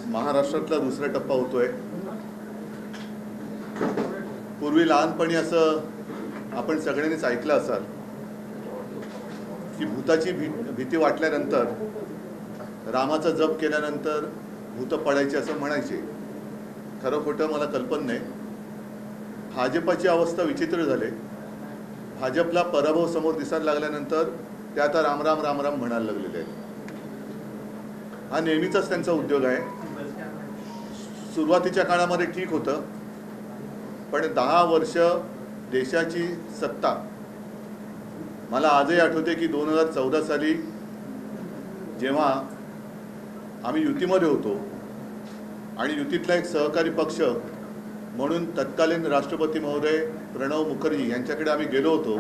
महाराष्ट्रातला दुसरा टप्पा होतोय। पूर्वी लहानपणी असं आपण सगळ्यांनीच ऐकलं असाल की भूताची भीती वाटल्यानंतर, रामाचा जप केल्यानंतर भूत पडायचे असं म्हणायचे। खरं खोटं मला कल्पना नाही। भाजपाची अवस्था विचित्र झाली। भाजपला पराभव समोर दिसायला लागल्यानंतर ते आता राम राम राम राम म्हणायला लागलेले आहेत। हा नेहमीचाच त्यांचा उद्योग आहे। सुरुवातीच्या काळामध्ये ठीक होतं, पण 10 वर्ष देशाची सत्ता, मला आजही आठवते की 2014 साली जेव्हा आम्ही युतीमध्ये होतो आणि युतीतला एक सहकारी पक्ष म्हणून तत्कालीन राष्ट्रपती महोदय प्रणव मुखर्जी यांच्याकडे आम्ही गेलो होतो,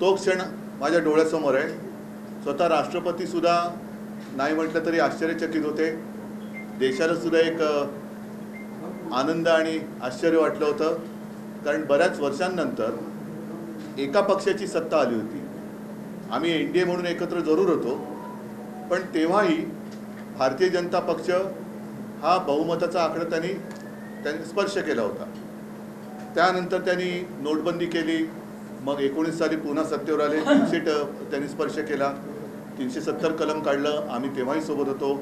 तो क्षण माझ्या डोळ्यासमोर आहे। स्वतः राष्ट्रपती सुद्धा नाही म्हटलं तरी आश्चर्यचकित होते। देशाला सुद्धा एक आनंद आणि आश्चर्य वाटलं होतं, कारण बऱ्याच वर्षांनंतर एका पक्षाची सत्ता आली होती। आम्ही एनडीए म्हणून एकत्र जरूर होतो, पण तेव्हाही भारतीय जनता पक्ष हा बहुमताचा आकडा त्यांनी स्पर्श केला होता। त्यानंतर त्यांनी नोटबंदी केली, मग 19 साली पुन्हा सत्तेवर आले, 300 त्यांनी स्पर्श केला, 370 कलम काढलं, आम्ही तेव्हाही सोबत होतो।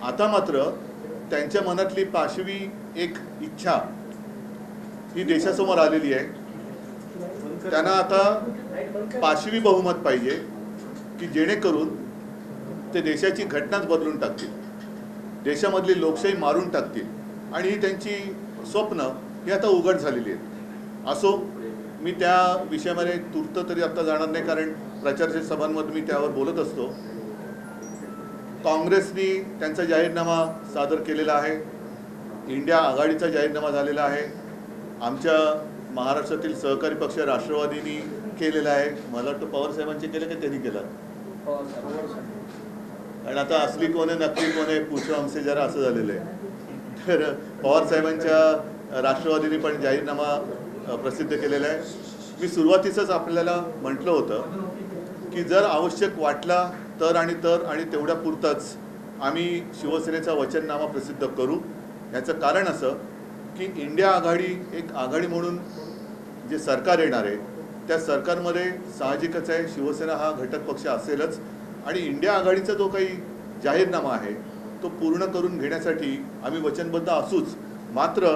आता मात्र त्यांच्या मनातली 5वी एक इच्छा ही देशासमोर आलेली आहे। त्यांना आता 5वी बहुमत पाहिजे की जेणेकरून ते देशाची घटनाच बदलून टाकतील, देशामधली लोकशाही मारून टाकतील आणि ही त्यांची स्वप्न ही आता उघड झालेली आहेत। असो, मी त्या विषयामध्ये तूर्त तरी आता जाणार नाही, कारण प्रचारच्या सभांमध्ये मी त्यावर बोलत असतो। काँग्रेसनी त्यांचा जाहीरनामा सादर केलेला आहे, इंडिया आघाडीचा जाहीरनामा झालेला आहे, आमच्या महाराष्ट्रातील सहकारी पक्ष राष्ट्रवादीनी केलेला आहे। मला वाटतं पवार साहेबांचे केलं की त्यांनी केलं, कारण आता असली कोण आहे नकली कोण आहे पूछो हमसे जरा असं झालेलं आहे। तर पवार साहेबांच्या राष्ट्रवादीने पण जाहीरनामा प्रसिद्ध केलेला आहे। मी सुरुवातीसच आपल्याला म्हटलं होतं की जर आवश्यक वाटला तर आणि तेवढ्या पुरतंच आम्ही शिवसेनेचा वचननामा प्रसिद्ध करू। याचं कारण असं की इंडिया आघाडी एक आघाडी म्हणून जे सरकार येणार आहे, त्या सरकारमध्ये साहजिकच आहे शिवसेना हा घटक पक्ष असेलच, आणि इंडिया आघाडीचा जो काही जाहीरनामा आहे तो पूर्ण करून घेण्यासाठी आम्ही वचनबद्ध असूच। मात्र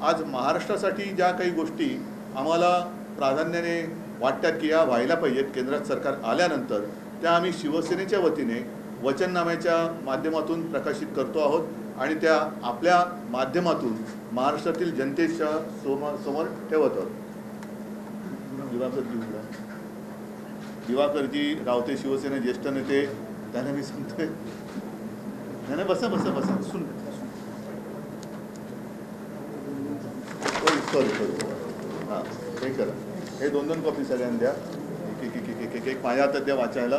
आज महाराष्ट्रासाठी ज्या काही गोष्टी आम्हाला प्राधान्याने वाटतात की या व्हायला पाहिजेत केंद्रात सरकार आल्यानंतर, त्या आम्ही शिवसेनेच्या वतीने वचननाम्याच्या माध्यमातून प्रकाशित करतो आहोत आणि त्या आपल्या माध्यमातून महाराष्ट्रातील जनतेच्या समोर ठेवत आहोत। दिवाकरजी रावते शिवसेना ज्येष्ठ नेते, त्यांना मी सांगतोय, नाही बसा बसा बसा, सुन सॉरी हां, हे करा, हे 2-2 कॉपी सगळ्यांना द्या, एक माझ्या हातात द्या वाचायला,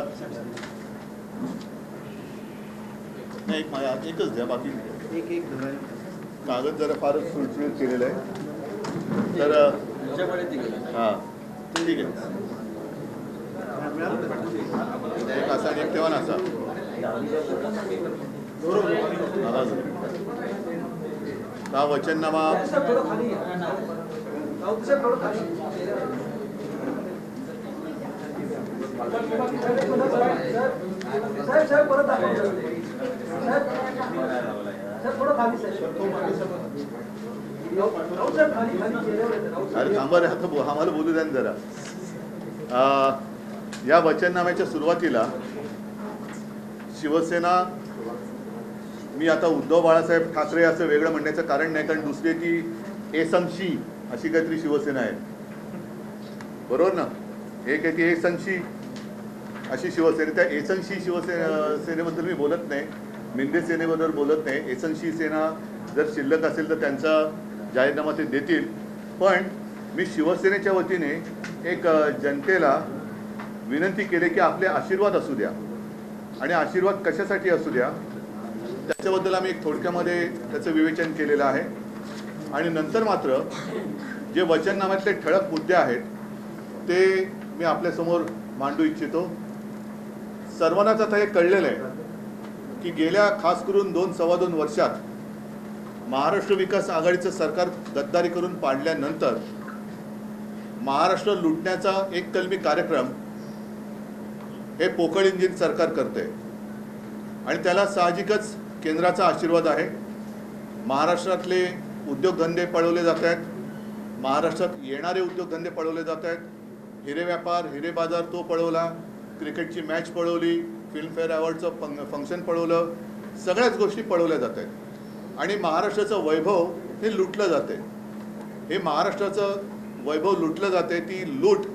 नाही एक माझ्या हात एकच द्या, बाकी एक कागद जरा फारच सुळसुळीत केलेलं आहे, तर हां ठीक आहे, एक असा आणि एक तेव्हा असा हा वचननामा अरे थांबा रे, आता आम्हाला बोलू द्या जरा। या वचननाम्याच्या सुरुवातीला शिवसेना, मी आता उद्धव बाळासाहेब ठाकरे असं वेगळं म्हणण्याचं कारण नाही, कारण दुसरी ती एसंशी अशी काहीतरी शिवसेना आहे, बरोबर ना? एक आहे ती एसंशी अशी शिवसेना, त्या एसंशी सेनेबद्दल मी बोलत नाही, मिंदे सेनेबद्दल बोलत नाही। एसंशी सेना जर शिल्लक असेल तर त्यांचा जाहीरनामा ते देतील, पण मी शिवसेनेच्या वतीने एक जनतेला विनंती केली की आपले आशीर्वाद असू द्या, आणि आशीर्वाद कशासाठी असू द्या त्याच्याबद्दल आम्ही एक थोडक्यामध्ये त्याचं विवेचन केलेलं आहे। आणि नंतर मात्र जे वचननाम्यातले ठळक मुद्दे आहेत ते मी आपल्यासमोर मांडू इच्छितो। सर्वांनाच आता हे कळलेलं आहे की गेल्या खास करून 2-2.25 वर्षात महाराष्ट्र विकास आघाडीचं सरकार गद्दारी करून पाडल्यानंतर महाराष्ट्र लुटण्याचा एक कलमी कार्यक्रम हे पोकळ इंजिन सरकार करते आणि त्याला साहजिकच केंद्राचा आशीर्वाद आहे। महाराष्ट्रातले उद्योगधंदे पळवले जात आहेत, महाराष्ट्रात येणारे उद्योगधंदे पळवले जात आहेत, हिरे व्यापार हिरे बाजार तो पळवला, क्रिकेटची मॅच पळवली, फिल्मफेअर अवॉर्डचं फंक्शन पळवलं, सगळ्याच गोष्टी पळवल्या जात आहेत आणि महाराष्ट्राचं वैभव हे लुटलं जाते। हे महाराष्ट्राचं वैभव लुटलं जाते, ती लूट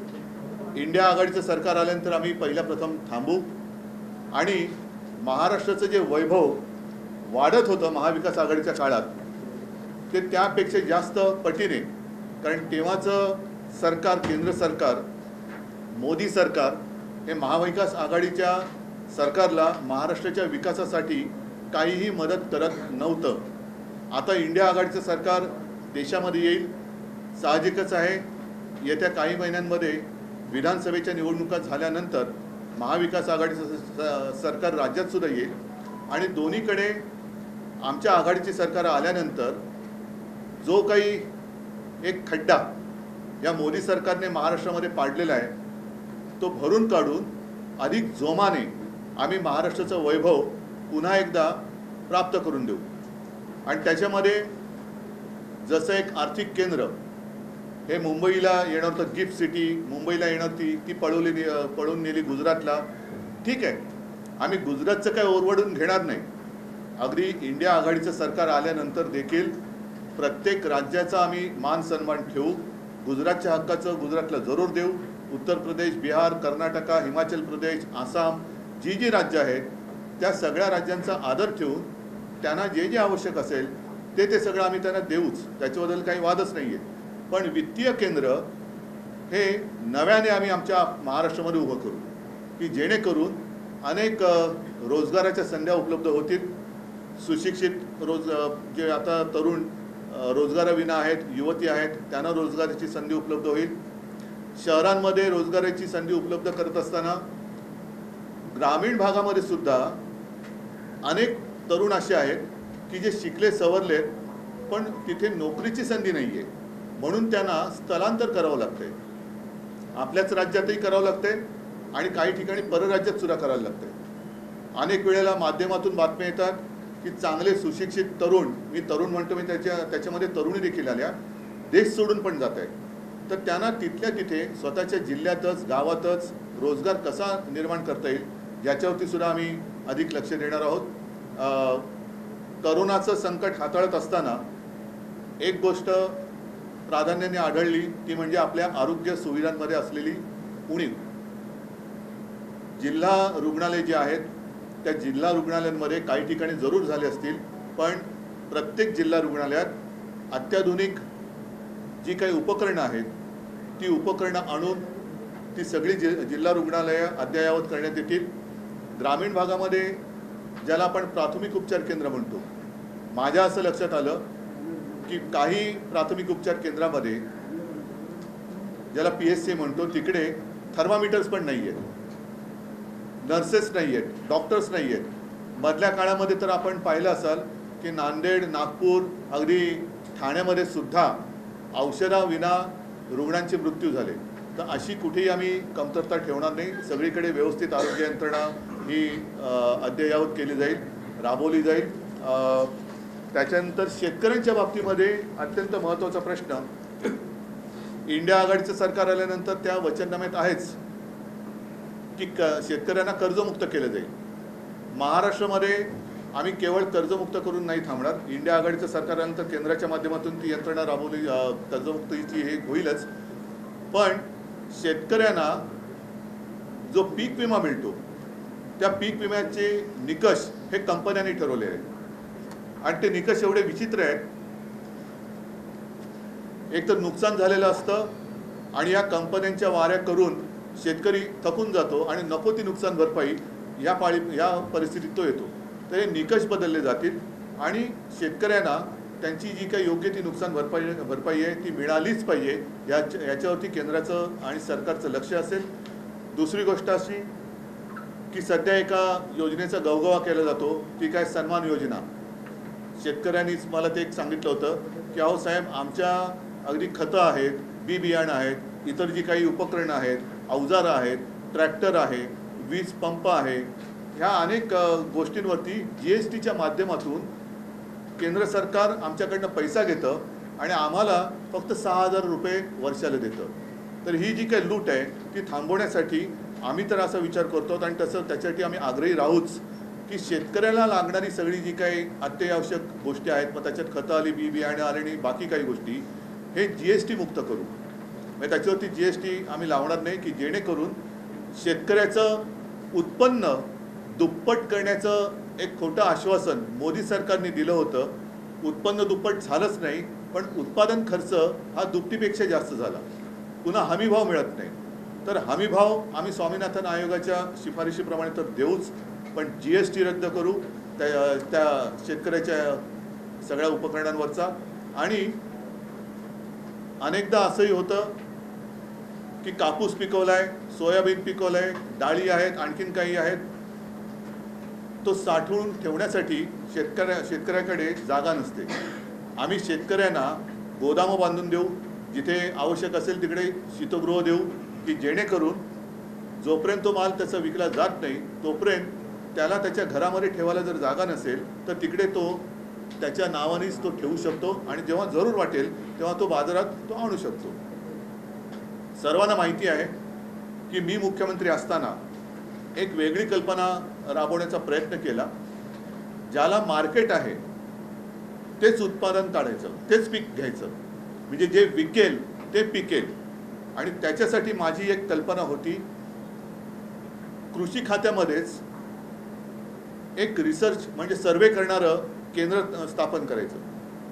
इंडिया आघाडीचं सरकार आल्यानंतर आम्ही पहिल्या प्रथम थांबू आणि महाराष्ट्राचं जे वैभव वाढत होतं महाविकास आघाडीच्या काळात ते त्यापेक्षा जास्त पटीने, कारण तेव्हाचं सरकार केंद्र सरकार मोदी सरकार हे महाविकास आघाडीच्या सरकारला महाराष्ट्राच्या विकासासाठी काहीही मदत करत नव्हतं। आता इंडिया आघाडीचं सरकार देशामध्ये येईल, साहजिकच आहे। येत्या काही महिन्यांमध्ये विधानसभेच्या निवडणुका झाल्यानंतर महाविकास आघाडीचं सरकार राज्यात सुद्धा येईल आणि दोन्हीकडे आमच्या आघाडीची सरकार आल्यानंतर जो काही एक खड्डा या मोदी सरकारने महाराष्ट्रामध्ये पाडलेला आहे तो भरून काढून अधिक जोमाने आम्ही महाराष्ट्राचं वैभव पुन्हा एकदा प्राप्त करून देऊ आणि त्याच्यामध्ये जसं एक आर्थिक केंद्र हे मुंबईला येणार होतं, गिफ्ट सिटी मुंबईला येणार ती पळून नेली गुजरातला। ठीक आहे, आम्ही गुजरातचं काय ओरवडून घेणार नाही। अगदी इंडिया आघाडीचं सरकार आल्यानंतर देखील प्रत्येक राज्याचा आम्ही मान सन्मान ठेवू, गुजरातच्या हक्काचं गुजरातला जरूर देऊ। उत्तर प्रदेश, बिहार, कर्नाटका, हिमाचल प्रदेश, आसाम जी राज्य आहेत त्या सगळ्या राज्यांचा आदर ठेवून त्यांना जे जे आवश्यक असेल ते सगळं आम्ही त्यांना देऊच, त्याच्याबद्दल काही वादच नाही आहे। पण वित्तीय केंद्र हे नव्याने आम्ही आमच्या महाराष्ट्रामध्ये उभं करू की जेणेकरून अनेक रोजगाराच्या संधी उपलब्ध होतील। सुशिक्षित जे आता तरुण रोजगाराविना आहेत, युवती आहेत, त्यांना रोजगाराची संधी उपलब्ध होईल। शहरांमध्ये रोजगाराची संधी उपलब्ध करत असताना ग्रामीण भागामध्ये सुद्धा अनेक तरुण असे आहेत की जे शिकले सवरलेत पण तिथे नोकरीची संधी नाही आहे, म्हणून त्यांना स्थलांतर करावं लागते। आपल्याच राज्यातही करावं लागते आणि काही ठिकाणी परराज्यात सुद्धा करावं लागते। अनेक वेळेला माध्यमातून बातम्या येतात की चांगले सुशिक्षित तरुण, मी तरुण म्हणतो मी त्याच्यामध्ये तरुणी देखील आल्या, देश सोडून पण जात आहेत। तर त्यांना तिथल्या तिथे स्वतःच्या जिल्ह्यातच गावातच रोजगार कसा निर्माण करता येईल याच्यावरती सुद्धा आम्ही अधिक लक्ष देणार आहोत। करोनाचं संकट हाताळत असताना एक गोष्ट प्राधान्याने आढळली ती म्हणजे आपल्या आरोग्य सुविधांमध्ये असलेली उणीव। जिल्हा रुग्णालय जे आहेत त्या जिल्हा रुग्णालयांमध्ये काही ठिकाणी जरूर झाले असतील, पण प्रत्येक जिल्हा रुग्णालयात अत्याधुनिक जी काही उपकरणं आहेत ती उपकरणं आणून ती सगळी जिल्हा रुग्णालयं अद्ययावत करण्यात येतील। ग्रामीण भागामध्ये ज्याला आपण प्राथमिक उपचार केंद्र म्हणतो, माझ्या असं लक्षात आलं की काही प्राथमिक उपचार केंद्रामध्ये ज्याला PSC म्हणतो तिकडे थर्मामीटर्स पण नाही आहेत, नर्सेस नाही आहेत, डॉक्टर्स नाही आहेत। मधल्या काळामध्ये तर आपण पाहिलं असाल की नांदेड, नागपूर, अगदी ठाण्यामध्ये सुद्धा औषधाविना रुग्णांचे मृत्यू झाले। तर अशी कुठेही आम्ही कमतरता ठेवणार नाही, सगळीकडे व्यवस्थित आरोग्य यंत्रणा ही अद्ययावत केली जाईल, राबवली जाईल। त्याच्यानंतर शेतकऱ्यांच्या बाबतीमध्ये अत्यंत महत्त्वाचा प्रश्न, इंडिया आघाडीचं सरकार आल्यानंतर त्या वचननाम्यात आहेच की शेतकऱ्यांना कर्जमुक्त केलं जाईल। महाराष्ट्रामध्ये आम्ही केवळ कर्जमुक्त करून नाही थांबणार, इंडिया आघाडीचं सरकार आल्यानंतर केंद्राच्या माध्यमातून ती यंत्रणा राबवली, कर्जमुक्तीची हे होईलच। पण शेतकऱ्यांना जो पीक विमा मिळतो त्या पीक विम्याचे निकष हे कंपन्यांनी ठरवले आहेत आणि ते निकष एवढे विचित्र आहेत, एक तर नुकसान झालेलं असतं आणि या कंपन्यांच्या वाऱ्या करून शेतकरी थकून जातो आणि नको ती नुकसान भरपाई या परिस्थितीत तो येतो। तर हे निकष बदलले जातील आणि शेतकऱ्यांना त्यांची जी काही योग्य ती नुकसान भरपाई आहे ती मिळालीच पाहिजे, याच्यावरती केंद्राचं आणि सरकारचं लक्ष असेल। दुसरी गोष्ट अशी की सध्या एका योजनेचा गवगवा केला जातो, ती काय सन्मान योजना. शेतकऱ्यांनीच मला ते एक सांगितलं होतं की अहो साहेब, आमच्या अगदी खतं आहेत, बी बियाणं आहेत, इतर जी काही उपकरणं आहेत, अवजारं आहेत, ट्रॅक्टर आहे, वीज पंप आहे, ह्या अनेक गोष्टींवरती GSTच्या माध्यमातून केंद्र सरकार आमच्याकडनं पैसा घेतं आणि आम्हाला फक्त 6,000 रुपये वर्षाला देतं. तर ही जी काही लूट आहे ती थांबवण्यासाठी आम्ही तर असा विचार करतो आणि तसं त्याच्यासाठी आम्ही आग्रही राहूच की शेतकऱ्याला लागणारी सगळी जी काही अत्यावश्यक गोष्टी आहेत, मग त्याच्यात खतं आली, बी बियाणे आले आणि बाकी काही गोष्टी, हे GST मुक्त करू. म्हणजे त्याच्यावरती GST आम्ही लावणार नाही की जेणेकरून शेतकऱ्याचं उत्पन्न दुप्पट करण्याचं एक खोटं आश्वासन मोदी सरकारने दिलं होतं. उत्पन्न दुप्पट झालंच नाही, पण उत्पादन खर्च हा दुपटीपेक्षा जास्त झाला. पुन्हा हमीभाव मिळत नाही. तर हमीभाव आम्ही स्वामीनाथन आयोगाच्या शिफारशीप्रमाणे तर देऊच, पण GST रद्द करू त्या शेतकऱ्याच्या सगळ्या उपकरणांवरचा. आणि अनेकदा असंही होतं की कापूस पिकवलाय, सोयाबीन पिकवलंय, डाळी आहेत, आणखीन काही आहेत, तो साठवून ठेवण्यासाठी शेतकऱ्याकडे जागा नसते. आम्ही शेतकऱ्यांना गोदामं बांधून देऊ, जिथे आवश्यक असेल तिकडे शीतगृह देऊ की जेणेकरून जोपर्यंत तो माल त्याचा विकला जात नाही तोपर्यंत त्याला त्याच्या घरामध्ये ठेवायला जर जागा नसेल तर तिकडे तो त्याच्या नावानेच तो ठेवू शकतो आणि जेव्हा जरूर वाटेल तेव्हा तो बाजारात तो आणू शकतो. सर्वांना माहिती आहे की मी मुख्यमंत्री असताना एक वेगळी कल्पना राबवण्याचा प्रयत्न केला. ज्याला मार्केट आहे तेच उत्पादन काढायचं, तेच पीक घ्यायचं, म्हणजे जे विकेल ते पिकेल. आणि त्याच्यासाठी माझी एक कल्पना होती, कृषी खात्यामध्येच एक रिसर्च म्हणजे सर्वे करणारं केंद्र स्थापन करायचं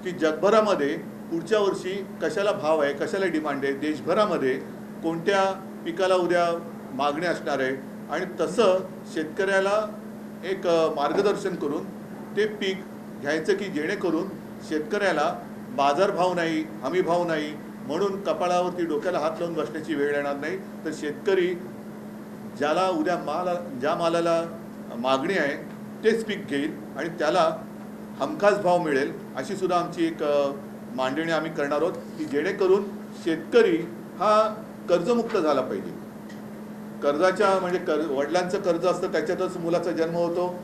की जगभरामध्ये पुढच्या वर्षी कशाला भाव आहे, कशाला डिमांड आहे, देशभरामध्ये कोणत्या पिकाला उद्या मागणी असणार आहे, आणि तसं शेतकऱ्याला एक मार्गदर्शन करून ते पीक घ्यायचं की जेणेकरून शेतकऱ्याला बाजारभाव नाही, हमीभाव नाही म्हणून कपाळावरती डोक्याला हात लावून बसण्याची वेळ येणार नाही. तर शेतकरी ज्याला उद्या ज्या मालाला मागणी आहे तेच पीक घेईल आणि त्याला हमखास भाव मिळेल, अशी सुद्धा आमची एक मांडणी आम्ही करणार आहोत की जेणेकरून शेतकरी हा कर्जमुक्त झाला पाहिजे. कर्जाच्या म्हणजे वडिलांचं कर्ज असतं, त्याच्यातच मुलाचा जन्म होतो,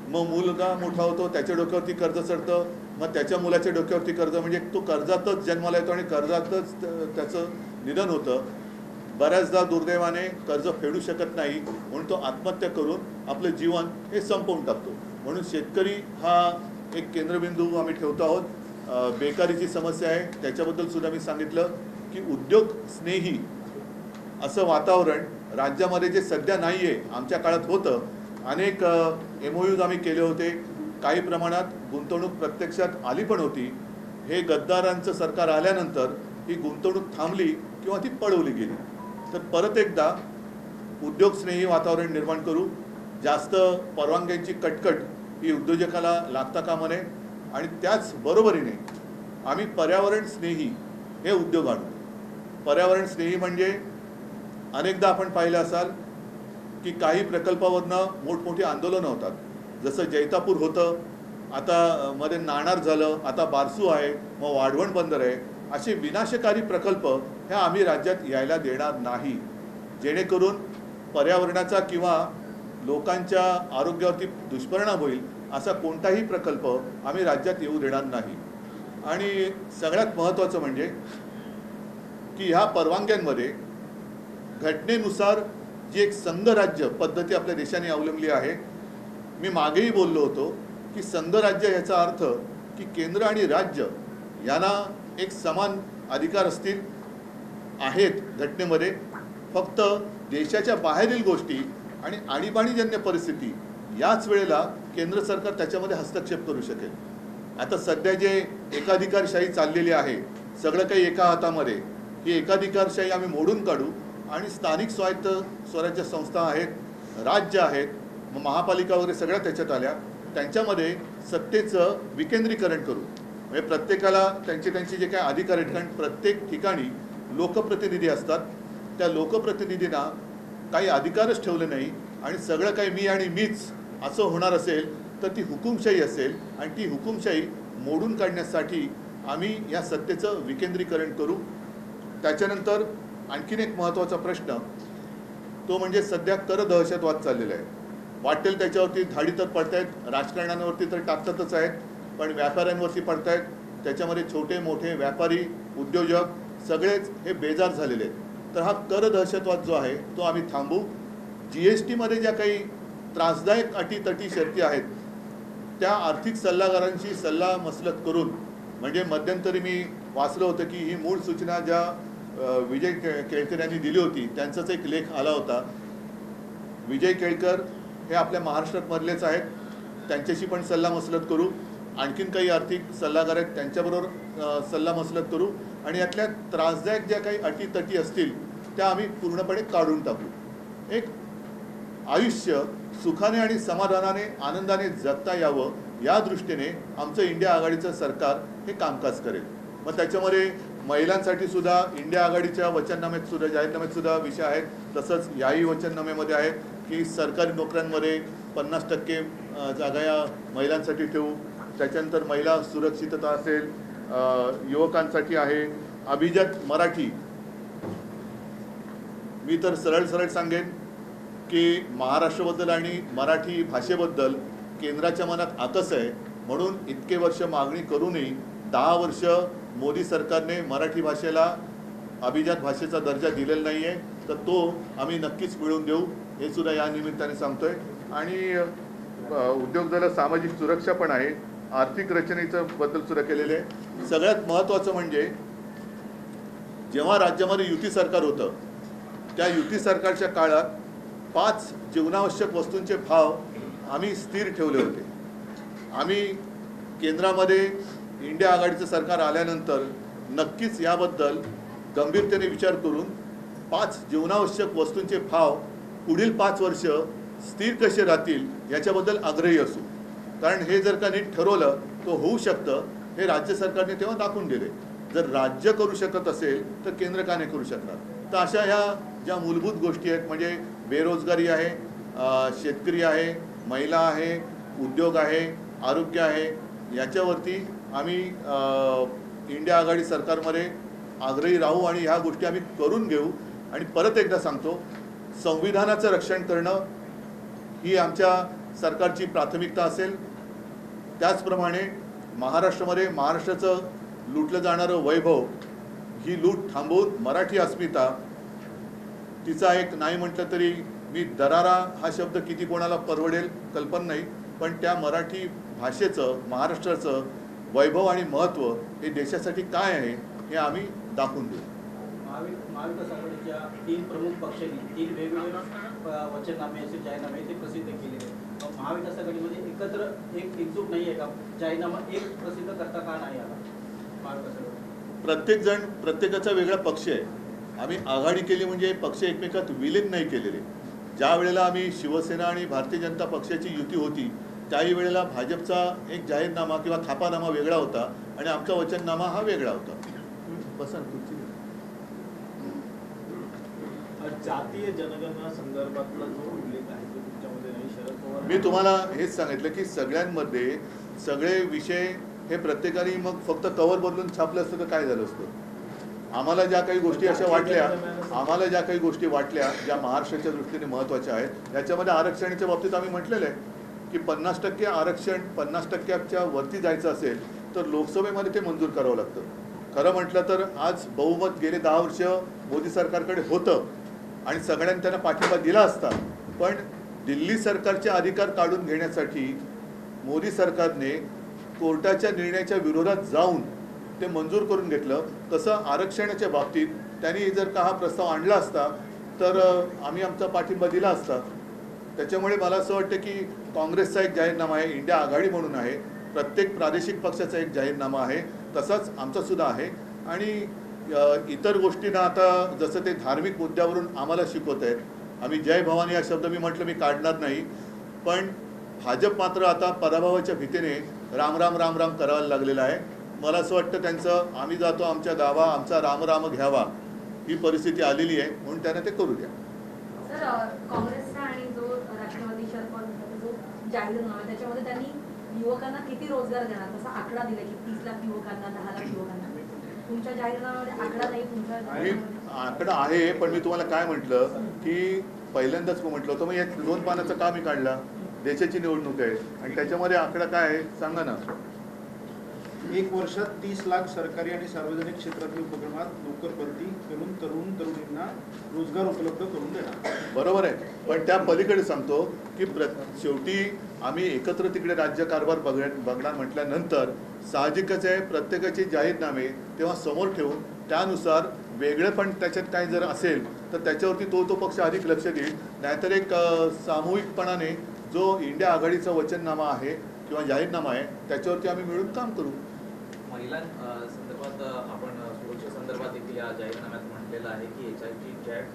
मग मुलगा मोठा होतो, त्याच्या डोक्यावरती कर्ज चढतं, मग त्याच्या मुलाच्या डोक्यावरती कर्ज, म्हणजे तो कर्जातच जन्माला येतो आणि कर्जातच त्याचं निधन होतं. बऱ्याचदा दुर्दैवाने कर्ज फेडू शकत नाही म्हणून तो आत्महत्या करून आपलं जीवन हे संपवून टाकतो. म्हणून शेतकरी हा एक केंद्रबिंदू आम्ही ठेवतो आहोत. बेकारीची समस्या आहे त्याच्याबद्दल सुद्धा मी सांगितलं की उद्योग स्नेही असं वातावरण राज्यामध्ये जे सध्या नाही आहे, आमच्या काळात होतं. अनेक MOUs आम्ही केले होते, काही प्रमाणात गुंतवणूक प्रत्यक्षात आली पण होती. हे गद्दारांचं सरकार आल्यानंतर ही गुंतवणूक थांबली किंवा ती पळवली गेली. तर परत एकदा उद्योगस्नेही वातावरण निर्माण करू. जास्त परवानग्यांची कटकट ही उद्योजकाला लागता कामा नये आणि त्याच बरोबरीने आम्ही पर्यावरण स्नेही हे उद्योग आणू. पर्यावरण स्नेही म्हणजे अनेकदा आपण पाहिलं असाल की काही प्रकल्पावरनं मोठमोठी आंदोलनं होतात. जसं जैतापूर होतं, आता मध्ये नाणार झालं, आता बारसू आहे, मग वाढवण बंदर आहे. असे विनाशकारी प्रकल्प हे आम्ही राज्यात यायला देणार नाही, जेणेकरून पर्यावरणाचा किंवा लोकांच्या आरोग्यावरती दुष्परिणाम होईल असा कोणताही प्रकल्प आम्ही राज्यात येऊ देणार नाही. आणि सगळ्यात महत्त्वाचं म्हणजे की ह्या परवानग्यांमध्ये घटनेनुसार जी एक संघराज्य पद्धती आपल्या देशाने अवलंबली आहे. मी मागेही बोललो होतो की संघराज्य याचा अर्थ की केंद्र आणि राज्य यांना एक समान अधिकार असतील आहेत घटनेमध्ये. फक्त देशाच्या बाहेरील गोष्टी आणि आणीबाणीजन्य परिस्थिती याच वेळेला केंद्र सरकार त्याच्यामध्ये हस्तक्षेप करू शकेल. आता सध्या जे एकाधिकारशाही चाललेली आहे, सगळं काही एका हातामध्ये, ही एकाधिकारशाही आम्ही मोडून काढू आणि स्थानिक स्वायत्त स्वराज्य संस्था आहेत, राज्य आहेत, महापालिका वगैरे सगळ्या त्याच्यात आल्या, त्यांच्यामध्ये सत्तेचं विकेंद्रीकरण करू. म्हणजे प्रत्येकाला त्यांचे जे काही अधिकार आहेत, कारण प्रत्येक ठिकाणी लोकप्रतिनिधी असतात, त्या लोकप्रतिनिधींना काही अधिकारच ठेवले नाही आणि सगळं काही मी आणि मीच असं होणार असेल तर ती हुकुमशाही असेल आणि ती हुकुमशाही मोडून काढण्यासाठी आम्ही या सत्तेचं विकेंद्रीकरण करू. त्याच्यानंतर आणखीन एक महत्त्वाचा प्रश्न तो म्हणजे सध्या कर दहशतवाद चाललेला आहे. वाटेल त्याच्यावरती धाडी तर पडतायत, राजकारण्यांवरती तर टाकतातच आहेत, पण व्यापाऱ्यांवरती पडतायत. त्याच्यामध्ये छोटे मोठे व्यापारी उद्योजक सगळेच हे बेजार झालेले आहेत. तर हा कर दहशतवाद जो आहे तो आम्ही थांबू. GSTमध्ये ज्या काही त्रासदायक अटीतटी शर्ती आहेत त्या आर्थिक सल्लागारांशी सल्ला मसलत करून, म्हणजे मध्यंतरी मी वाचलं होतं की ही मूळ सूचना ज्या विजय केळकर यांनी दिली होती त्यांचाच एक लेख आला होता. विजय केळकर हे आपल्या महाराष्ट्रात मधलेच आहेत, त्यांच्याशी पण सल्ला मसलत करू. आणखीन काही आर्थिक सल्लागार आहेत त्यांच्याबरोबर सल्ला मसलत करू आणि यातल्या त्रासदायक ज्या काही अटीतटी असतील त्या आम्ही पूर्णपणे काढून टाकू. एक आयुष्य सुखाने आणि समाधानाने आनंदाने जगता यावं या दृष्टीने आमचं इंडिया आघाडीचं सरकार हे कामकाज करेल. मग त्याच्यामध्ये महिलांसाठी सुद्धा इंडिया आघाडीच्या वचननाम्यात सुद्धा जाहीरनाम्यात सुद्धा विषय आहेत. तसंच याही वचननाम्यामध्ये आहेत की सरकारी नोकऱ्यांमध्ये 50% जागा या महिलांसाठी ठेवू. त्याच्यानंतर महिला सुरक्षितता असेल, युवकांसाठी आहे. अभिजात मराठी, मी तर सरळ सरळ सांगेन की महाराष्ट्राबद्दल आणि मराठी भाषेबद्दल केंद्राच्या मनात आकस आहे, म्हणून इतके वर्ष मागणी करूनही 10 वर्ष मोदी सरकारने मराठी भाषेला अभिजात भाषेचा दर्जा दिलेला नाही आहे. तर तो आम्ही नक्कीच मिळवून देऊ हे सुद्धा या निमित्ताने सांगतोय. आणि उद्योगधंदा सामाजिक सुरक्षा पण आहे, आर्थिक रचनेचं बद्दल सुद्धा केलेले आहे. सगळ्यात महत्त्वाचं म्हणजे जेव्हा राज्यामध्ये युती सरकार होतं त्या युती सरकारच्या काळात 5 जीवनावश्यक वस्तूंचे भाव आम्ही स्थिर ठेवले होते. आम्ही केंद्रामध्ये इंडिया आघाडीचं सरकार आल्यानंतर नक्कीच याबद्दल गंभीरतेने विचार करून 5 जीवनावश्यक वस्तूंचे भाव पुढील 5 वर्ष स्थिर कसे राहतील याच्याबद्दल आग्रही असू. कारण हे जर का नीट ठरवलं तो होऊ शकतं हे राज्य सरकारने तेव्हा दाखवून दिले. जर राज्य करू शकत असेल तर केंद्र का नाही करू शकणार. तर अशा ह्या ज्या मूलभूत गोष्टी आहेत म्हणजे बेरोजगारी आहे, शेतकरी आहे, महिला आहे, उद्योग आहे, आरोग्य आहे, याच्यावरती आम्ही इंडिया आघाडी सरकारमध्ये आग्रही राहू आणि ह्या गोष्टी आम्ही करून घेऊ. आणि परत एकदा सांगतो, संविधानाचं रक्षण करणं ही आमच्या सरकारची प्राथमिकता असेल. त्याचप्रमाणे महाराष्ट्रामध्ये महाराष्ट्राचं लुटलं जाणारं वैभव ही लूट थांबवून मराठी अस्मिता तिचा एक नाही म्हटलं तरी मी दरारा हा शब्द किती कोणाला परवडेल कल्पना नाही, पण त्या मराठी भाषेचं महाराष्ट्राचं वैभव आणि महत्त्व हे देशासाठी काय आहे हे आम्ही दाखवून देऊ. महाविकास आघाडीच्या 3 प्रमुख पक्षांनी 3 वेगवेगळे वचननामे असे जाहीरनामे ते प्रसिद्ध केलेले आहेत. महाविकास आघाडीमध्ये एकत्र एकजूट नाही आहे का? जाहीरनामा एक प्रसिद्ध करता का नाही आला महाविकास आघाडी? प्रत्येक जण प्रत्येकाचा वेगळा पक्ष आहे. आम्ही आघाडी केली म्हणजे पक्ष एकमेकात विलीन नाही केलेले. ज्या वेळेला आम्ही शिवसेना आणि भारतीय जनता पक्षाची युती होती त्याही वेळेला भाजपचा एक जाहीरनामा किंवा थापानामा वेगळा होता आणि आमचा वचननामा हा वेगळा होता. जातीय जनगणना संदर्भातला जो उल्लेख आहे तो तुमच्यामध्ये नाही. शरद पवार, मी तुम्हाला हेच सांगितलं की सगळ्यांमध्ये सगळे विषय हे प्रत्येकाने मग फक्त कव्हर बदलून छापलं असतं तर काय झालं असतं. आम्हाला ज्या काही गोष्टी अशा वाटल्या ज्या महाराष्ट्राच्या दृष्टीने महत्त्वाच्या आहेत याच्यामध्ये आरक्षणाच्या बाबतीत आम्ही म्हटलेलं आहे की 50% आरक्षण 50%च्या वरती जायचं असेल तर लोकसभेमध्ये ते मंजूर करावं लागतं. खरं म्हटलं तर आज बहुमत गेले 10 वर्ष मोदी सरकारकडे होतं आणि सगळ्यांनी त्यांना पाठिंबा दिला असता, पण दिल्ली सरकारचे अधिकार काढून घेण्यासाठी मोदी सरकारने कोर्टाच्या निर्णयाच्या विरोधात जाऊन ते मंजूर करून घेतलं. तसं आरक्षणाच्या बाबतीत त्यांनी जर का हा प्रस्ताव आणला असता तर आम्ही आमचा पाठिंबा दिला असता. त्याच्यामुळे मला असं वाटतं की काँग्रेसचा एक जाहीरनामा आहे, इंडिया आघाडी म्हणून आहे, प्रत्येक प्रादेशिक पक्षाचा एक जाहीरनामा आहे, तसाच आमचा सुद्धा आहे. आणि इतर गोष्टींना आता जसं ते धार्मिक मुद्द्यावरून आम्हाला शिकवत आहेत, आम्ही जय भवानी हा शब्द मी म्हटलं मी काढणार नाही, पण भाजप मात्र आता पराभवाच्या भीतीने राम राम राम राम करायला लागलेला आहे. मला असं वाटतं त्यांचं आम्ही जातो आमच्या गावा आमचा राम राम घ्यावा ही परिस्थिती आलेली आहे, म्हणून त्यांना ते करू द्या. सर, काँग्रेसचा आणि जो जाहीरनामा त्याच्यामध्ये त्यांनी युवकांना किती रोजगार देणार तसा आकडा दिला की 30 लाख युवकांना 10 लाख युवकांना. तुमच्या जाहीरनाम्यामध्ये आकडा नाही तुमच्या मी जाहीरनाम्यामध्ये. आकडा आहे, पण मी तुम्हाला काय म्हटलं की पहिल्यांदाच म्हटलं होतं, मग या 2 पानाचा का मी काढला? देशाची निवडणूक आहे आणि त्याच्यामध्ये आकडा काय आहे सांगा ना. 1 वर्षात 30 लाख सरकारी आणि सार्वजनिक क्षेत्रातील उपक्रमात नोकर भरती करून तरुणींना रोजगार उपलब्ध करून देणार. बरोबर आहे, पण त्या पलीकडे सांगतो की शेवटी आम्ही एकत्र तिकडे राज्यकारभार बघणार म्हटल्यानंतर साहजिकच आहे प्रत्येकाचे जाहीरनामे तेव्हा समोर ठेवून त्यानुसार वेगळे पण त्याच्यात काय जर असेल तर त्याच्यावरती तो पक्ष अधिक लक्ष देईल. नाहीतर एक सामूहिकपणाने जो इंडिया आघाडीचा वचननामा आहे किंवा जाहीरनामा आहे त्याच्यावरती आम्ही मिळून काम करू. महिला संदर्भात आपण सुरक्षे संदर्भात देखील या जाहीरनाम्यात म्हटलेलं आहे की HIV चॅट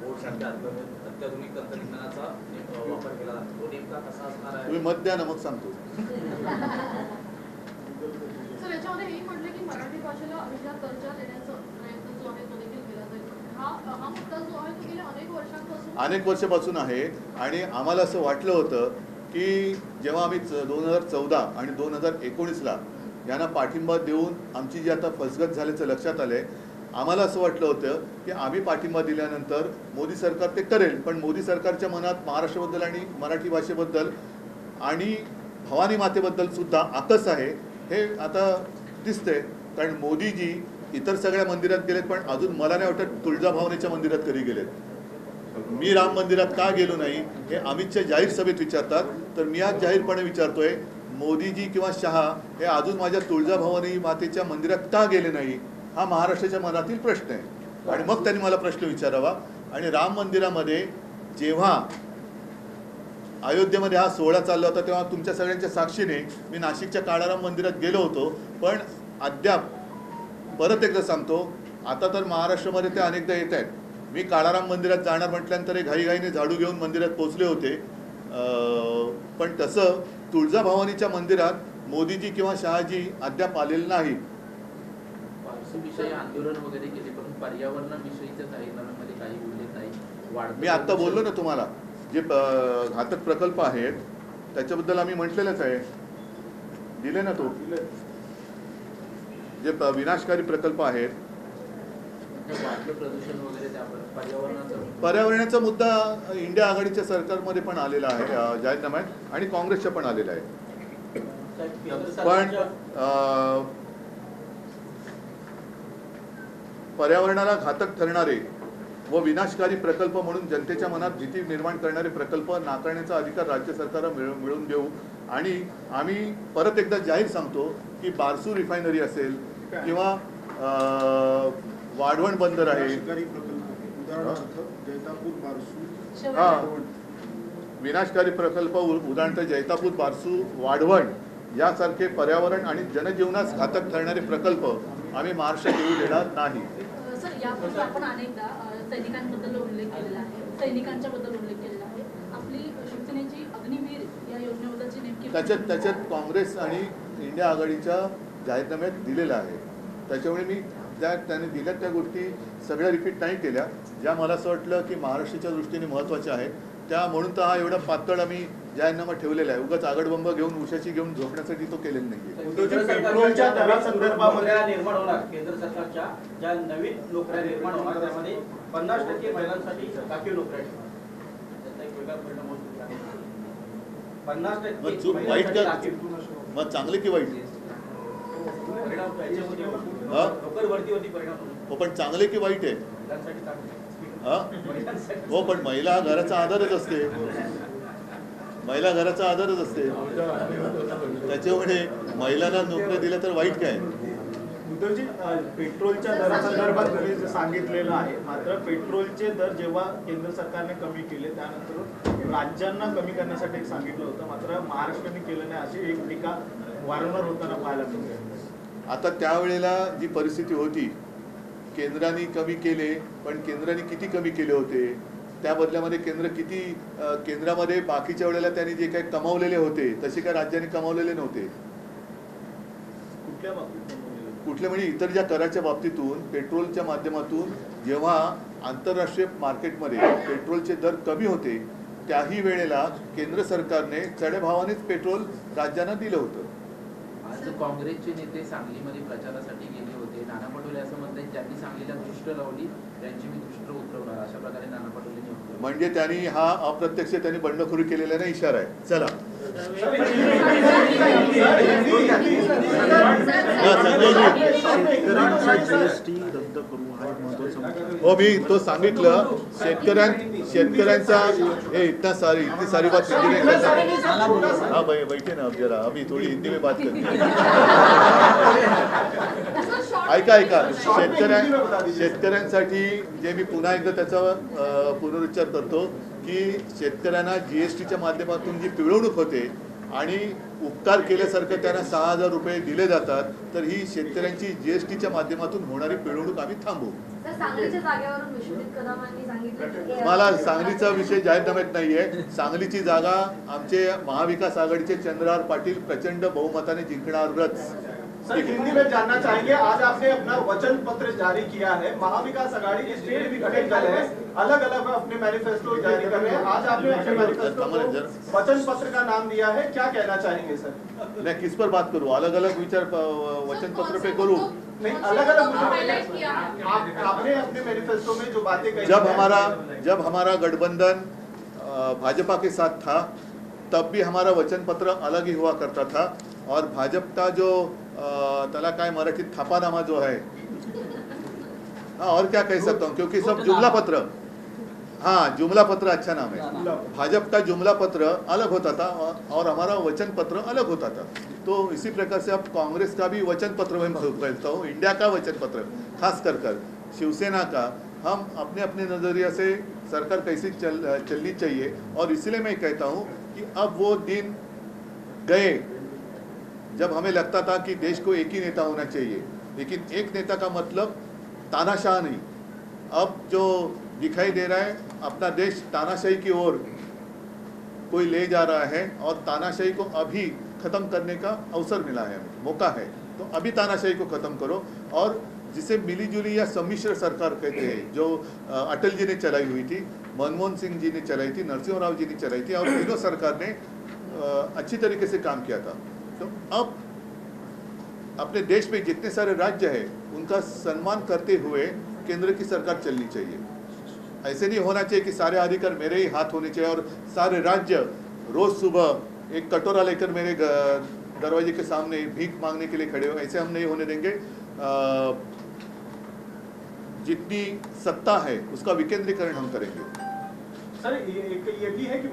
बोर्डसारख्या अत्याधुनिक तंत्रज्ञानाचा वापर केला जातो. तो नेमका कसा असणार आहे? तुम्ही मत द्या ना मग सांगतो. सर याच्यामध्ये हे म्हटलं की मराठी भाषेला अभिजात दर्जा देण्याचा प्रयत्न जो आहे तो देखील केला जाईल. हा मुद्दा जो आहे तो गेल्या अनेक वर्षापासून आहे आणि आम्हाला असं वाटलं होतं की जेव्हा आम्ही 2014 आणि 2019ला यांना पाठिंबा देऊन आमची जी आता फसगत झाल्याचं लक्षात आलं आहे, आम्हाला असं वाटलं होतं की आम्ही पाठिंबा दिल्यानंतर मोदी सरकार ते करेल, पण मोदी सरकारच्या मनात महाराष्ट्राबद्दल आणि मराठी भाषेबद्दल आणि भवानी मातेबद्दल सुद्धा आकस आहे हे आता दिसतंय. कारण मोदीजी इतर सगळ्या मंदिरात गेलेत पण अजून मला नाही वाटत तुळजाभवानीच्या मंदिरात कधी गेलेत. मी राम मंदिरात का गेलो नाही हे अमितच्या जाहीर सभेत विचारतात, तर मी आज जाहीरपणे विचारतोय मोदीजी किंवा शहा हे अजून माझ्या तुळजाभवानी मातेच्या मंदिरात का गेले नाही हा महाराष्ट्राच्या मनातील प्रश्न आहे. आणि मग त्यांनी मला प्रश्न विचारावा. आणि राम मंदिरामध्ये जेव्हा अयोध्येमध्ये हा सोहळा चालला होता तेव्हा तुमच्या सगळ्यांच्या साक्षीने मी नाशिकच्या काळाराम मंदिरात गेलो होतो, पण अद्याप परत एकदा सांगतो आता तर महाराष्ट्रामध्ये ते अनेकदा येत आहेत. मी काळाराम मंदिरात जाणार म्हटल्यानंतर घाईघाईने झाडू घेऊन मंदिरात पोचले होते, पण तसं तुळजाभवानीच्या मंदिरात मोदीजी किंवा शहाजी अद्याप आलेले नाही. पारसीविषयी आंदोलन वगैरे केले पण पर्यावरणाविषयीच्या जाहीरनाम्यामध्ये काही उल्लेख नाही. मी आत्ता बोललो ना तुम्हाला जे घातक प्रकल्प आहेत त्याच्याबद्दल आम्ही म्हटलेलंच आहे, दिले ना तो जे विनाशकारी प्रकल्प आहेत. प्रदूषण वगैरे पर्यावरणाचा मुद्दा इंडिया आघाडीच्या सरकारमध्ये पण आलेला आहे जाहीरनाम्यात आणि काँग्रेसच्या पण आलेला आहे. पण पर्यावरणाला घातक ठरणारे व विनाशकारी प्रकल्प म्हणून जनतेच्या मनात भीती निर्माण करणारे प्रकल्प नाकारण्याचा अधिकार राज्य सरकारला मिळवून देऊ. आणि आम्ही परत एकदा जाहीर सांगतो की बारसू रिफायनरी असेल किंवा वाढवण बंदर आहे, विनाशकारी प्रकल्प उदाहरणार्थ जैतापूर बारसू वाढवण यासारखे पर्यावरण आणि जनजीवनास घातक ठरणारे प्रकल्प आम्ही महाराष्ट्रात येऊ देणार नाही. सर यापूर्वी आपण अनेकदा सैनिकांबद्दल उल्लेख केलेला आहे, सैनिकांच्या बद्दल उल्लेख केलेला आहे. आपली शिवसेनेची अग्निवीर या योजनेबद्दलची नेमकी त्याच्यात काँग्रेस आणि इंडिया आघाडीच्या जाहीरनाम्यात दिलेलं आहे. त्याच्यामुळे मी त्याने दिल्या त्या गोष्टी सगळ्या रिपीट नाही केल्या ज्या मला असं वाटलं की महाराष्ट्राच्या दृष्टीने महत्त्वाच्या आहेत. त्या म्हणून तर हा एवढा पातळ आम्ही जाहीरनामा ठेवलेला आहे. उगाच आगडबंब घेऊन उशाची घेऊन झोपण्यासाठी तो केलेला नाही. पेट्रोलच्या दरासंदर्भामध्ये निर्माण होणार केंद्र सरकारच्या ज्या नवीन नोकऱ्या निर्माण होणार त्यामध्ये 50% महिलांसाठी राखीव नोकऱ्या त्याचा एक वेगळा परिणाम होतो. 50% वाईट का मग चांगले की वाईट परिणाम याच्यामध्ये नोकर भरतीवरती परिणाम होतो. हो पण चांगले की वाईट आहे? महिलांसाठी चांगले. हो पण महिला घराचा आधारच असते, महिला घराचा आधारच असते. त्याच्यामुळे महिलांना नोकऱ्या दिल्या तर वाईट काय? उद्धवजी पेट्रोलच्या दरासंदर्भात तुम्ही सांगितलेलं आहे, मात्र पेट्रोलचे दर जेव्हा केंद्र सरकारने कमी केले त्यानंतर राज्यांना कमी करण्यासाठी सांगितलं होतं, मात्र महाराष्ट्राने केलं नाही अशी एक टीका वारंवार होताना पाहायला मिळते. आता त्यावेळेला जी परिस्थिती होती केंद्राने कमी केले, पण केंद्राने किती कमी केले होते? त्या बदल्यामध्ये केंद्रामध्ये बाकीच्या वेळेला त्यांनी जे काही कमावलेले होते तसे काय राज्यांनी कमावलेले नव्हते. कुठल्या बाबतीत कुठले म्हणजे इतर ज्या कराच्या बाबतीतून पेट्रोलच्या माध्यमातून जेव्हा आंतरराष्ट्रीय मार्केटमध्ये पेट्रोलचे दर कमी होते त्याही वेळेला केंद्र सरकारने चढ्या भावानेच पेट्रोल राज्यांना दिलं होतं. आज काँग्रेसचे नेते सांगलीमध्ये प्रचारासाठी गेले होते. नाना पटोले असं म्हणतात ज्यांनी सांगलीला दृष्ट लावली त्यांची मी दृष्ट उतरवणार, अशा प्रकारे नाना पटोलेंनी वक्तव्य. म्हणजे त्यांनी हा अप्रत्यक्ष त्यांनी बंडखोरी केलेला नाही इशारा आहे. चला हो, मी तो सांगितलं शेतकऱ्यांचा हे इतना सारी बात हिंदी में हाँ भाई बैठे ना अब जरा, अभी थोड़ी हिंदी में बात करते हैं. ऐका शेतकऱ्यांसाठी जे मी पुन्हा एकदा त्याचा पुनरुच्चार करतो की शेतकऱ्यांना GSTच्या माध्यमातून जी पिळवणूक होते आणि उपकार केल्यासारखं त्यांना 6,000 रुपये दिले जातात, तर ही शेतकऱ्यांची GSTच्या माध्यमातून होणारी पिळवणूक आम्ही थांबवू. सांगलीच्या जागेवरून विश्वजित कदमांनी सांगितलं मला सांगलीचा विषय जाहीरनाम्यात नाहीये. सांगलीची जागा आमचे महाविकास आघाडीचे चंद्रहार पाटील प्रचंड बहुमताने जिंकणारच. सर, हिंदी में जानना चाहेंगे, आज आपने अपना वचन पत्र जारी किया है, महाविकास आघाड़ी के स्टेट विघटन दल है, अलग अलग अपने मैनिफेस्टो जारी कर रहे हैं. आज आपने अपने मैनिफेस्टो को वचन पत्र का नाम दिया है, क्या कहना चाहेंगे सर? मैं किस पर बात करूं? अलग अलग विचार वचन पत्र पे करूं? नहीं, अलग अलग आपने अपने मैनिफेस्टो में जो बातें कही, जब हमारा गठबंधन भाजपा के साथ था तब भी हमारा वचन पत्र अलग ही हुआ करता था, और भाजपा का जो तला काय मराठीत थापानामा जो है, हाँ और क्या कह सकता हूँ, क्योंकि सब जुमला पत्र, हाँ जुमला पत्र अच्छा नाम है. भाजपा का जुमला पत्र अलग होता था और हमारा वचन पत्र अलग होता था. तो इसी प्रकार से अब कांग्रेस का भी वचन पत्र मैं कहता हूँ, इंडिया का वचन पत्र, खास कर शिवसेना का, हम अपने अपने नज़रिया से सरकार कैसी चलनी चाहिए. और इसलिए मैं कहता हूँ कि अब वो दिन गए जब हमें लगता था कि देश को एक ही नेता होना चाहिए, लेकिन एक नेता का मतलब तानाशाह नहीं. अब जो दिखाई दे रहा है, अपना देश तानाशाही की ओर कोई ले जा रहा है, और तानाशाही को अभी ख़त्म करने का अवसर मिला है, मौका है. तो अभी तानाशाही को ख़त्म करो, और जिसे मिलीजुली या सम्मिश्र सरकार कहते हैं, जो अटल जी ने चलाई हुई थी, मनमोहन सिंह जी ने चलाई थी, नरसिंह राव जी ने चलाई थी, और तीनों सरकार ने अच्छी तरीके से काम किया था. तो अब अपने देश में जितने सारे राज्य हैं उनका सम्मान करते हुए केंद्र की सरकार चलनी चाहिए. ऐसे नहीं होना चाहिए कि सारे अधिकार मेरे ही हाथ होने चाहिए और सारे राज्य रोज सुबह एक कटोरा लेकर मेरे दरवाजे के सामने भीख मांगने के लिए खड़े हो. ऐसे हम नहीं होने देंगे. जितनी सत्ता है उसका विकेंद्रीकरण हम करेंगे. सर, ये भी है कि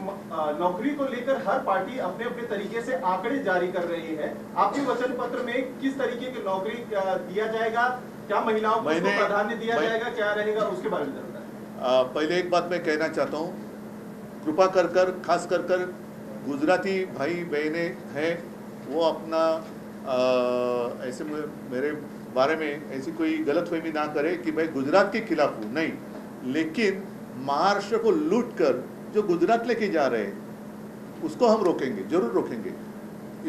नौकरी को लेकर हर पार्टी अपने अपने तरीके से आंकड़े जारी कर रही है. आपके वचन पत्र में किस तरीके की नौकरी दिया जाएगा, क्या महिलाओं को प्राधान्य दिया जाएगा, क्या रहेगा, उसके बारे में जानना है. पहले एक बात मैं कहना चाहता हूँ, कृपा कर खास कर गुजराती भाई बहनें हैं, वो अपना ऐसे मेरे बारे में ऐसी कोई गलतफहमी ना करे कि मैं गुजरात के खिलाफ हूँ, नहीं. लेकिन महाराष्ट्र को लूट कर जो गुजरात लेके जा रहे हैं उसको हम रोकेंगे, जरूर रोकेंगे.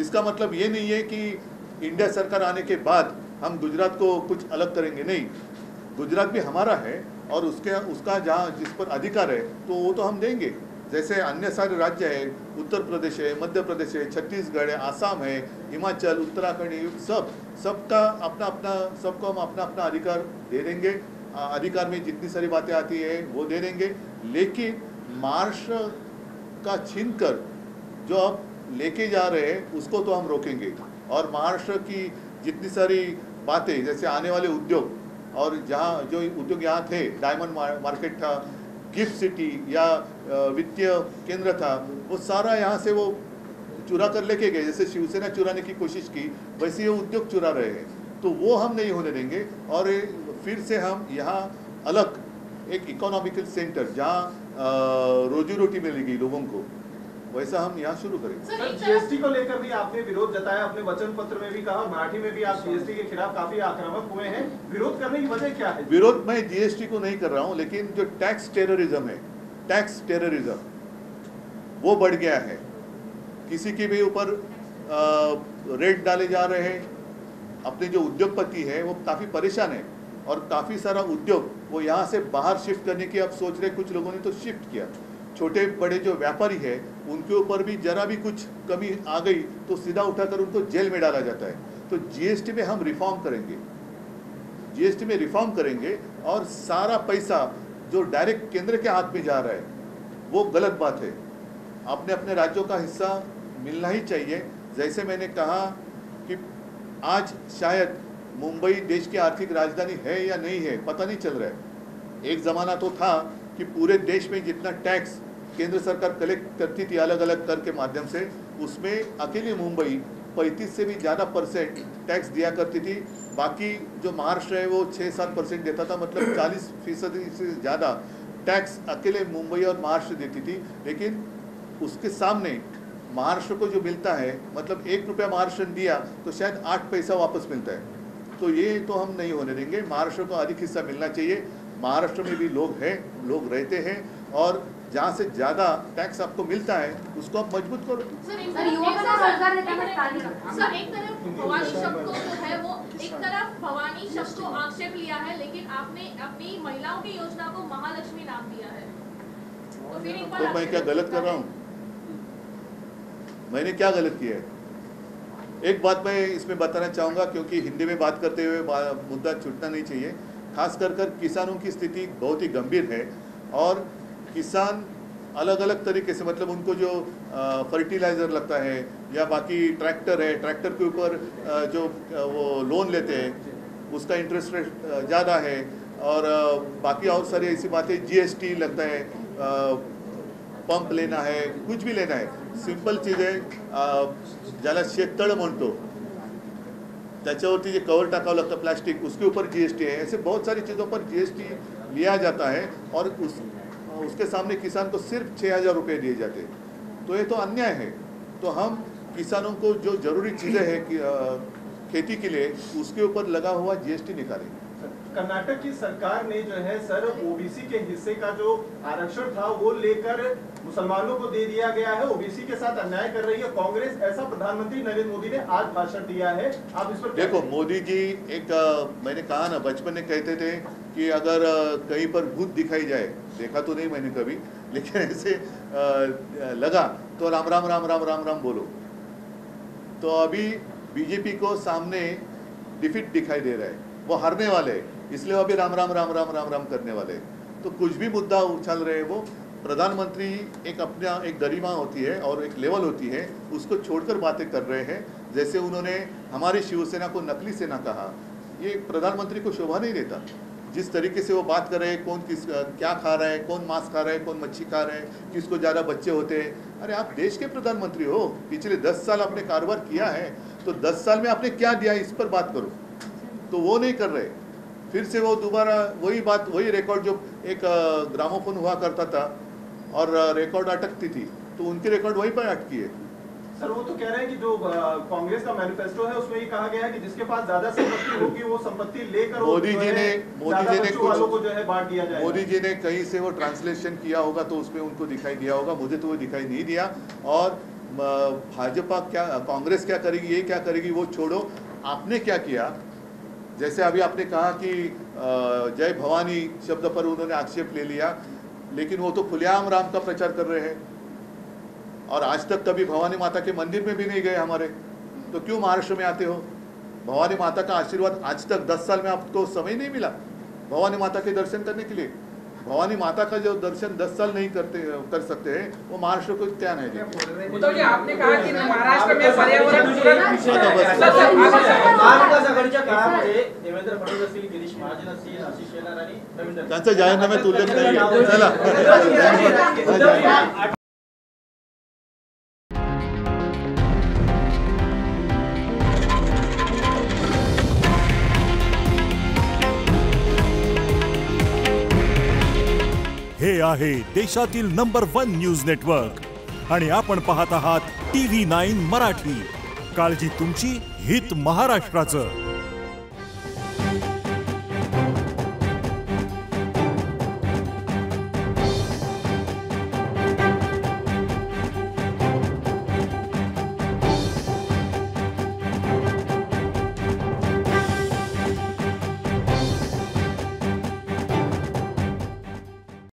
इसका मतलब ये नहीं है कि इंडिया सरकार आने के बाद हम गुजरात को कुछ अलग करेंगे, नहीं. गुजरात भी हमारा है और उसका जहाँ जिस पर अधिकार है तो वो तो हम देंगे, जैसे अन्य सारे राज्य है, उत्तर प्रदेश है, मध्य प्रदेश है, छत्तीसगढ़ है, आसाम है, हिमाचल, उत्तराखंड, सबका सबको हम अपना अपना अधिकार दे देंगे. अधिकार में जितनी सारी बातें आती है वो दे देंगे. लेकिन महाराष्ट्र का छीन कर जो अब लेके जा रहे हैं उसको तो हम रोकेंगे. और महाराष्ट्र की जितनी सारी बातें, जैसे आने वाले उद्योग, और जहाँ जो उद्योग यहाँ थे, डायमंड मार्केट था, गिफ्ट सिटी या वित्तीय केंद्र था, वो सारा यहाँ से वो चुरा कर लेके गए. जैसे शिवसेना चुराने की कोशिश की, वैसे ये उद्योग चुरा रहे हैं. तो वो हम नहीं होने देंगे. और फिर से हम यहाँ अलग एक इकोनॉमिकल सेंटर जहाँ रोजी रोटी मिलेगी लोगों को, वैसा हम यहाँ शुरू करेंगे. सर, GST को लेकर भी आपने विरोध जताया, अपने वचन पत्र में भी कहा, मराठी में भी आप GST के खिलाफ काफी आक्रामक हुए हैं. विरोध करने की वजह क्या है? विरोध मैं GST को नहीं कर रहा हूँ, लेकिन जो टैक्स टेररिज्म है, टैक्स टेररिज्म वो बढ़ गया है. किसी के भी ऊपर रेट डाले जा रहे हैं. अपने जो उद्योगपति है वो काफ़ी परेशान है, और काफ़ी सारा उद्योग वो यहाँ से बाहर शिफ्ट करने की अब सोच रहे. कुछ लोगों ने तो शिफ्ट किया, छोटे बड़े जो व्यापारी हैं उनके ऊपर भी जरा भी कुछ कमी आ गई तो सीधा उठाकर उनको जेल में डाला जाता है। तो जीएसटी में हम रिफॉर्म करेंगे, जीएसटी में रिफॉर्म करेंगे और सारा पैसा जो डायरेक्ट केंद्र के हाथ में जा रहा है वो गलत बात है। अपने अपने राज्यों का हिस्सा मिलना ही चाहिए। जैसे मैंने कहा कि आज शायद मुंबई देश की आर्थिक राजधानी है या नहीं है पता नहीं चल रहा है। एक ज़माना तो था कि पूरे देश में जितना टैक्स केंद्र सरकार कलेक्ट करती थी अलग अलग कर के माध्यम से, उसमें अकेले मुंबई 35 से भी ज़्यादा % टैक्स दिया करती थी। बाकी जो महाराष्ट्र है वो 6-7% देता था, मतलब 40% से ज़्यादा टैक्स अकेले मुंबई और महाराष्ट्र देती थी। लेकिन उसके सामने महाराष्ट्र को जो मिलता है, मतलब 1 रुपया महाराष्ट्र ने दिया तो शायद 8 पैसा वापस मिलता है। तो ये तो हम नहीं होने देंगे। महाराष्ट्र को अधिक हिस्सा मिलना चाहिए। महाराष्ट्र में भी लोग हैं, लोग रहते हैं, और जहाँ से ज़्यादा टैक्स आपको मिलता है उसको आप मजबूत करो। सर एक तरफ भवानी शब्द को जो है वो एक तरफ भवानी शब्द को आक्षेप लिया है, लेकिन आपने अपनी महिलाओं की योजना को महालक्ष्मी नाम दिया है। तो फिर एक बार तो मैं क्या गलत कर रहा हूँ? मैंने क्या गलत किया है? एक बात मैं इसमें बताना चाहूँगा, क्योंकि हिंदी में बात करते हुए मुद्दा छूटना नहीं चाहिए। खास कर किसानों की स्थिति बहुत ही गंभीर है, और किसान अलग अलग तरीके से, मतलब उनको जो फर्टिलाइज़र लगता है या बाकी ट्रैक्टर है, ट्रैक्टर के ऊपर जो वो लोन लेते हैं उसका इंटरेस्ट रेट ज़्यादा है, और बाकी और सारी ऐसी बातें, जीएसटी लगता है, पंप लेना है, कुछ भी लेना है, सिंपल चीज़ है, ज्याला शेततळ म्हणतो त्याच्यावरती जे कवर टाकावं लागतं प्लास्टिक, उसके ऊपर जीएसटी है। ऐसे बहुत सारी चीज़ों पर जीएसटी लिया जाता है, और उसके सामने किसान को सिर्फ 6,000 रुपये दिए जाते हैं। तो ये तो अन्याय है। तो हम किसानों को जो जरूरी चीज़ें हैं कि खेती के लिए, उसके ऊपर लगा हुआ जीएसटी निकालेंगे। कर्नाटक की सरकार ने जो है सर ओबीसी के हिस्से का जो आरक्षण था वो लेकर मुसलमानों को दे दिया गया है, ओबीसी के साथ अन्याय कर रही है कांग्रेस, ऐसा प्रधानमंत्री नरेंद्र मोदी ने आज भाषण दिया है। आप इस पर देखो, मोदी जी एक मैंने कहा ना, बचपन में कहते थे कि अगर कहीं पर भूत दिखाई जाए, देखा तो नहीं मैंने कभी, लेकिन ऐसे लगा तो राम राम राम राम राम राम बोलो। तो अभी बीजेपी को सामने डिफीट दिखाई दे रहा है, वो हारने वाले हैं, इसलिए वो अभी राम राम राम राम राम राम करने वाले हैं। तो कुछ भी मुद्दा उछल रहे हैं, वो प्रधानमंत्री एक अपना एक गरिमा होती है और एक लेवल होती है, उसको छोड़कर बातें कर रहे हैं। जैसे उन्होंने हमारी शिवसेना को नकली सेना कहा, ये प्रधानमंत्री को शोभा नहीं देता। जिस तरीके से वो बात कर रहे हैं, कौन किस क्या खा रहा है, कौन मांस खा रहा है, कौन मच्छी खा रहा है, किसको ज़्यादा बच्चे होते हैं। अरे आप देश के प्रधानमंत्री हो, पिछले 10 साल आपने कारोबार किया है, तो 10 साल में आपने क्या दिया इस पर बात करो। तो वो नहीं कर रहे, फिर से वो दोबारा वही बात, वही रिकॉर्ड, जो एक ग्रामोफोन हुआ करता था और रिकॉर्ड अटकती थी, तो उनकी रिकॉर्ड वहीं पर अटकी है। सर वो तो कह रहे हैं कि जो कांग्रेस का मैनिफेस्टो है उसमें ये कहा गया है कि जिसके पास ज्यादा संपत्ति होगी वो संपत्ति लेकर मोदी जी ने को जो है बांट दिया जाएगा। मोदी जी ने कहीं से वो ट्रांसलेशन किया होगा तो उसमें उनको दिखाई दिया होगा, मुझे तो वो दिखाई नहीं दिया। और भाजपा क्या, कांग्रेस क्या करेगी, ये क्या करेगी, वो छोड़ो। आपने क्या किया, जैसे अभी आपने कहा कि जय भवानी शब्द पर उन्होंने आक्षेप ले लिया, लेकिन वो तो खुलेआम राम का प्रचार कर रहे हैं, और आज तक कभी भवानी माता के मंदिर में भी नहीं गए हमारे, तो क्यों महाराष्ट्र में आते हो? भवानी माता का आशीर्वाद आज तक 10 साल में आपको समय नहीं मिला भवानी माता के दर्शन करने के लिए? भवानी माता का जो दर्शन 10 साल नहीं कर सकते हैं, वो महाराष्ट्र को क्या नहीं देते? उद्धव जी, आपने कहा कि महाराष्ट्र में पर्यावरण महाविकास आघाडीच्या काळामध्ये देवेंद्र फडणवीस असतील, गिरीश महाजन असतील, आशिष शेलार आणि रवींद्र त्यांचा जाहीरनाम्यात उल्लेख नाही आहे. चला. हे आहे देशातील नंबर 1 न्यूज नेटवर्क, आणि आपण पाहत आहात TV9 मराठी. काळजी तुमची, हित महाराष्ट्राचं.